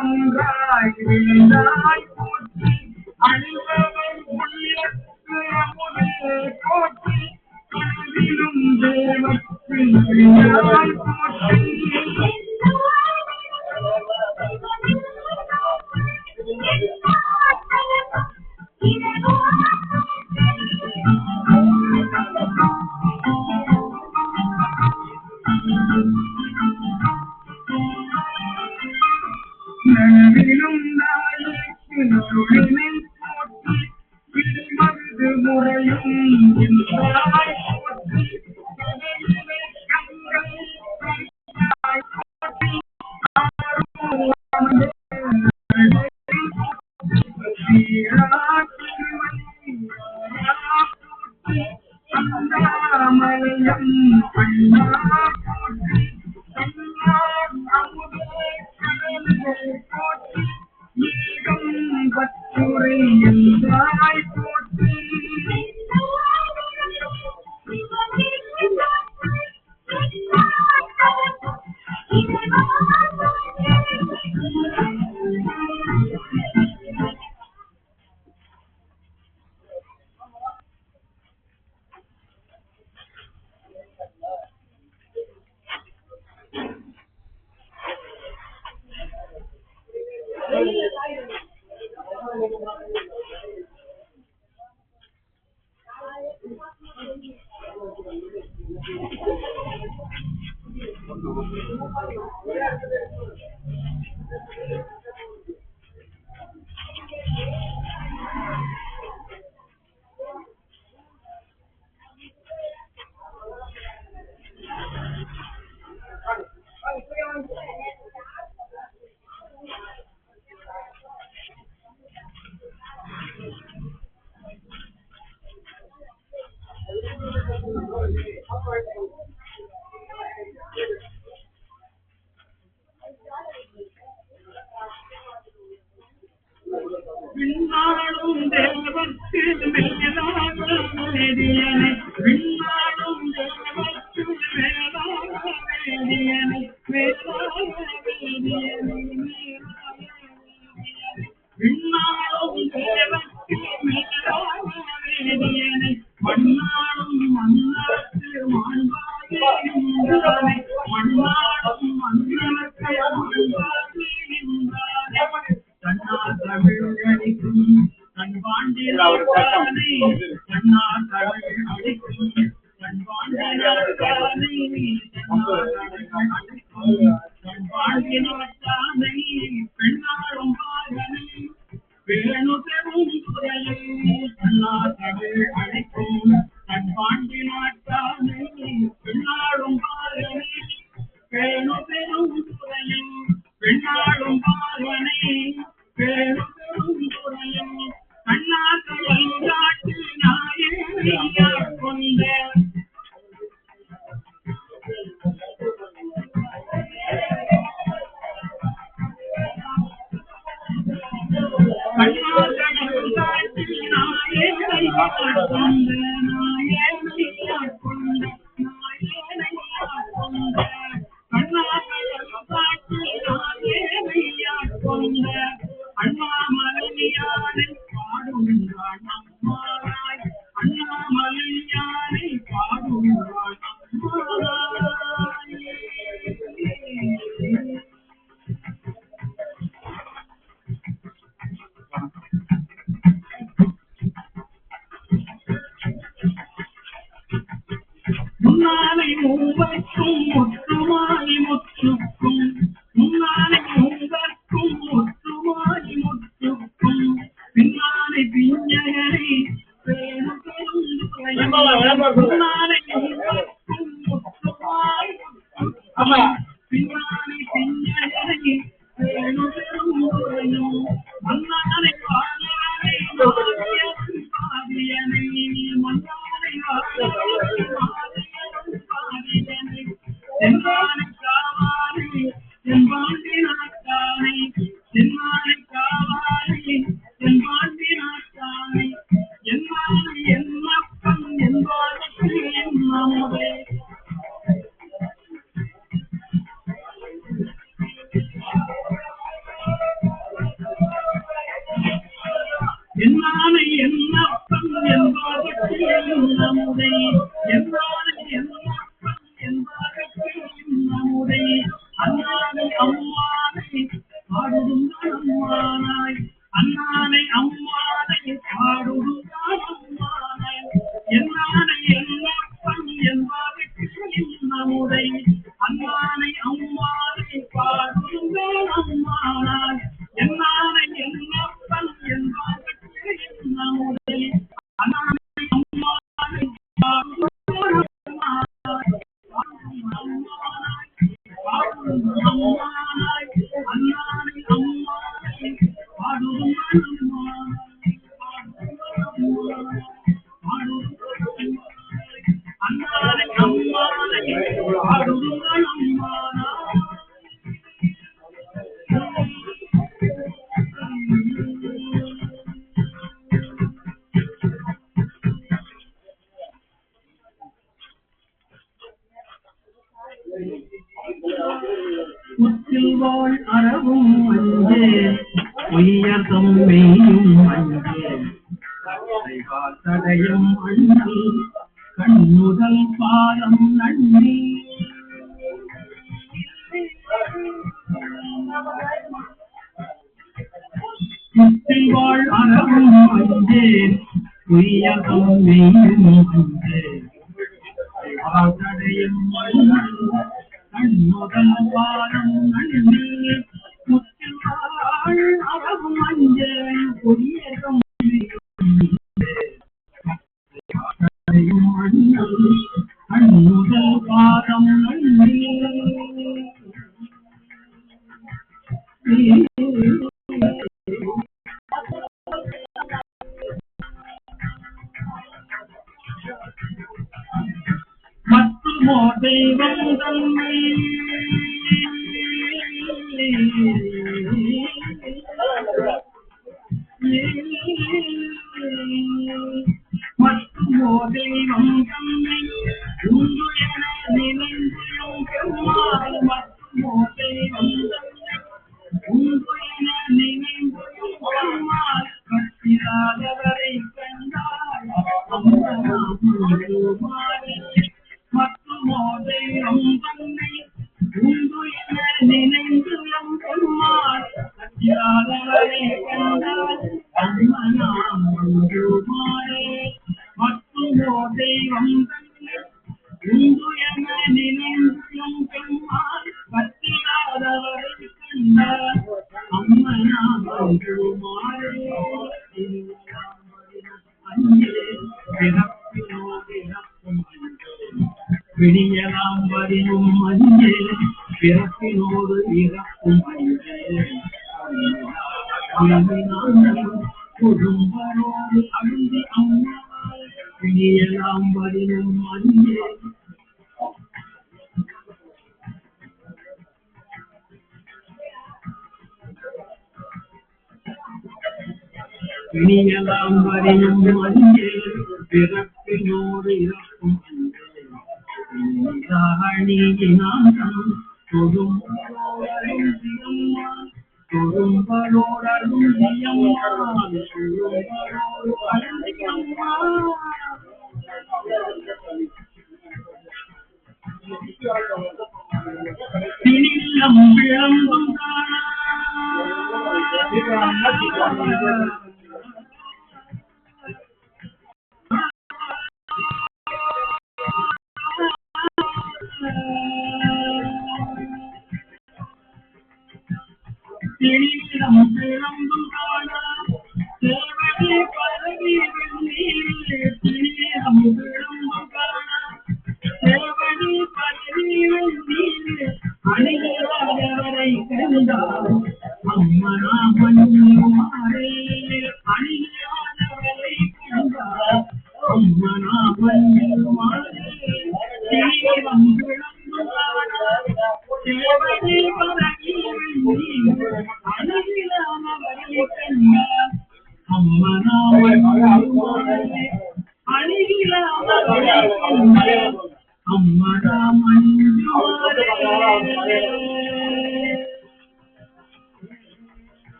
ஒன்றாய் விழுந்தாய் போற்றி அழிவவர் உள்ளத்து அமுதே போற்றி கனவிலும் தேவத்தில் விழுந்தாய் போற்றி நனவிலும் நாளுக்கு நொழினை போற்றி விடுமருது முறையும் என்றாய் போற்றி கடலிலே கங்கை கண்டாய் போற்றி ஆறும் அந்தாமலையம் கண்ணா போற்றி அமுதே கடலே போற்றி ஏகம் பற்றுரை என்றாய் போற்றி விண்ணாடும் தேவத்தில் மேலாக வேதியனை விண்ணாடும் தேவத்தில் மேலாக வேதியனை மேலாக வேதியனை விண்ணாடும் தேவத்தில் மேலாக வேதியனை மண்ணாடும் மன்னருக்கு மாண்பாகே நின்றானை மண்ணாடும் மன்னருக்கு மாண்பாகே நின்றானை கண்ணா தமிழ் அடிக்கும் கண்பாண்டினானை கண்ணா தமிழ் அடிக்கும் கண்பாண்டினானை கண்பாண்டினானை பெண்ணாடும் பாகனை வேணு பெரும் குரலை கண்ணா தமிழ் அடிக்கும் கண்பாண்டினானை பெண்ணாடும் பாகனை வேணு பெரும் குரலை பெண்ணாடும் பாகனை வேணு பெரும் குரலை கண்ணா கடல் காட்டு நாயையா கொண்ட கண்ணா கடல் காட்டு நாயையா கொண்ட நாயையா கொண்ட நாயையா கொண்ட கண்ணா கடல் காட்டு நாயையா கொண்ட அண்ணாமலையானை பாடுகிறான் அம்மாராய் அண்ணாமலையானை பாடுகிறான் அம்மாராய் முன்னாலை மூவர்க்கும் முற்றுமாய் முற்றுக்கும் முன்னாலை மூவர்க்கும் முற்றுமாய் முற்றுக்கும் பின்னாலை பிஞ்சகரை வேணு பெரும் முன்னாலை மூவர்க்கும் முற்றுமாய் முற்றுக்கும் பின்னாலை பிஞ்சகரை வேணு பெரும் மன்னாலை பாதியனை பாதியனை மன்னாலை பாதியனை சென்றானை காவானை செம்பாண்டி நாட்டானை சென்றானை காவானை செம்பாண்டி நாட்டானை என்னானை என்னப்பன் என்பாருக்கு என்னமுதே நம்முதை என்னாலும் என்னப்பன் என்பதற்கு நம்முதை அண்ணானை அம்மானை பாடுதுங்கள் அம்மானாய் அண்ணானை அம்மானை பாடுதுங்கள் அம்மானாய் என்னானை என்னப்பன் என்பதற்கு நம்முதை அண்ணானை அம்மானை பாடுதுங்கள் அம்மானாய் என்னானை என்னப்பன் என்பதற்கு நம்முதை அண்ணானை அம்மானை பாடுதுங்கள் அம்மானாய் முத்தில்வாள் அறவும் அஞ்சே உயர்தம் மெய்யும் அஞ்சே தடையும் அண்ணல் கண்ணுதல் பாலம் நன்னி முத்தில்வாள் அறவும் அஞ்சே உயர்தம் மெய்யும் அஞ்சே தடையும் அண்ணல் கண்ணுதல் பாலம் நன்னி முத்தில்வாள் அறவும் அஞ்சே உயர்தம் அண்ணுதல் பாதம் நன்னி மற்றுமோ தெய்வம் தன்னை மற்றுமோ தெய்வம் தன்னை உண்டு என நினைந்தும் பெருமாள் மற்றுமோ தெய்வம் தன்னை உண்டு என நினைந்தும் பெருமாள் கட்டிராதவரை கண்டாய் மற்றுமோ தெய்வம் தன்னை உண்டு என நினைந்தும் பெருமாள் கட்டிராதவரை கண்டாய் அம்மனாம் ஒன்றுமாறே மற்றுமோ தெய்வம் தன்னை உண்டு என நினைந்தும் பெருமாள் கட்டிராதவரை கண்டாய் அம்மனாம் ஒன்றுமாறே அஞ்சே பிறப்பினோ பிறப்பும் விடியலாம் வரினும் அஞ்சே பிறப்பினோடு இறப்பும் அஞ்சே குடும்பரோடு அழுந்தி அம்மா விடியலாம் வரினும் அஞ்சே விடியலாம் வரினும் அஞ்சே பிறப்பினோடு இறப்பும் அஞ்சே அணியினான் திணிலம் விளம்பும் திணிலம் விளம்பும் தேவனே பரவி வெண்ணீரே திணிலம் விளம்பும் தேவனே பரவி வெண்ணீரே அணியாதவரை கண்டார் அம்மனா மன்னுமாரே அணியாதவரை கண்டார் அம்மனா மன்னுமாரே தெய்வம் விளங்குவார் தேவனே பரவி வெண்ணீரே அணியாதவரை கண்டார் அம்மனா மன்னுமாரே அணியாதவரை கண்டார் அம்மனா மன்னுமாரே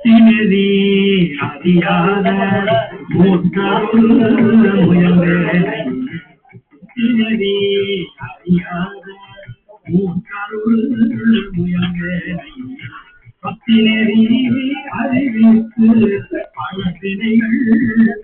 பத்தினதி அறியாத மூற்றருள் முயல்வேனை பத்தினதி அறியாத மூற்றருள் முயல்வேனை பத்தினதி அறிவித்து பல தினைகள்